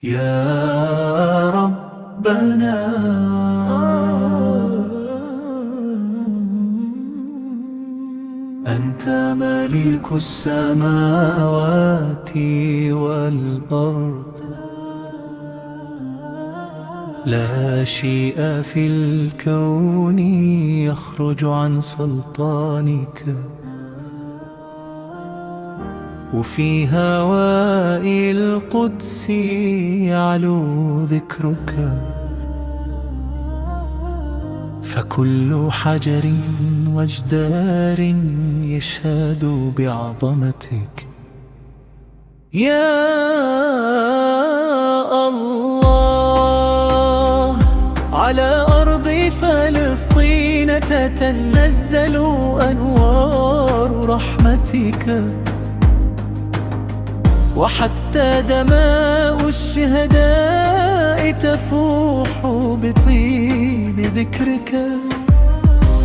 يا ربنا أنت ملك السماوات والأرض، لا شيء في الكون يخرج عن سلطانك، وفي هواء القدس يعلو ذكرك، فكل حجر وجدار يشهد بعظمتك. يا الله، على أرض فلسطين تتنزل أنوار رحمتك، وحتى دماء الشهداء تفوح بطيب ذكرك.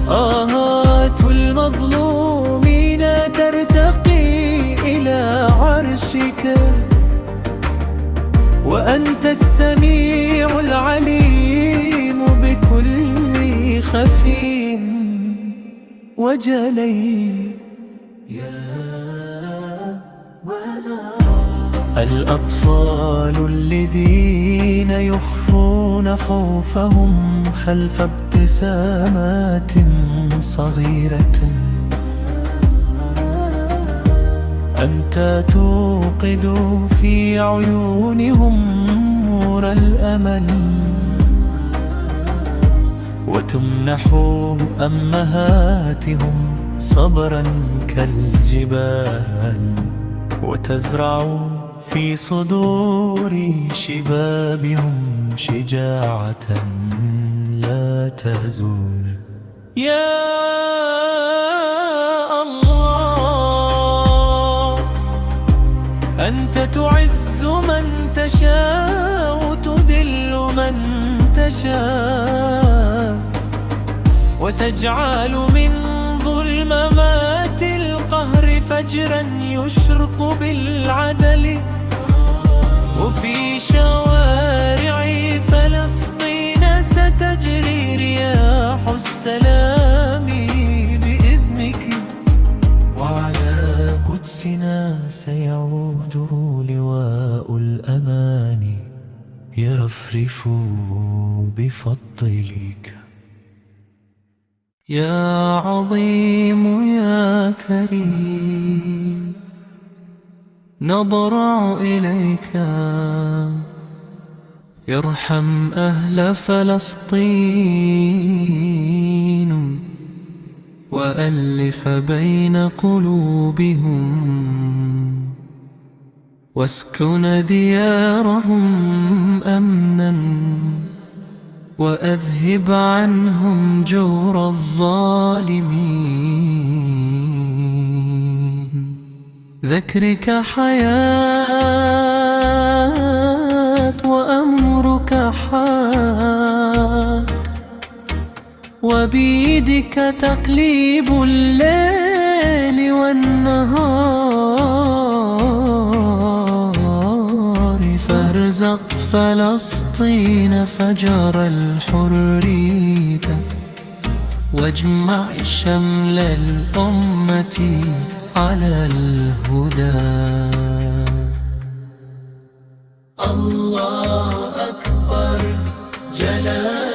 آهات المظلومين ترتقي إلى عرشك، وأنت السميع العليم بكل خفي وجلي. الأطفال الذين يخفون خوفهم خلف ابتسامات صغيرة، أنت توقد في عيونهم نور الأمل، وتمنح أمهاتهم صبرا كالجبال، وتزرع في صدور شبابهم شجاعة لا تزول. يا الله، أنت تعز من تشاء وتذل من تشاء، وتجعل من ظلمات القهر فجرا يشرق بالعدل، وفي شوارع فلسطين ستجري رياح السلام بإذنك، وعلى قدسنا سيعود لواء الأمان يرفرف بفضلك. يا عظيم يا كريم، نضرع إليك، يرحم أهل فلسطين، وألف بين قلوبهم، واسكن ديارهم أمنا، وأذهب عنهم جور الظالمين. ذكرك حياة وأمرك حق، وبيدك تقليب الليل والنهار، فارزق فلسطين فجر الحرية، واجمع شمل الأمة على الهدى. الله أكبر جلال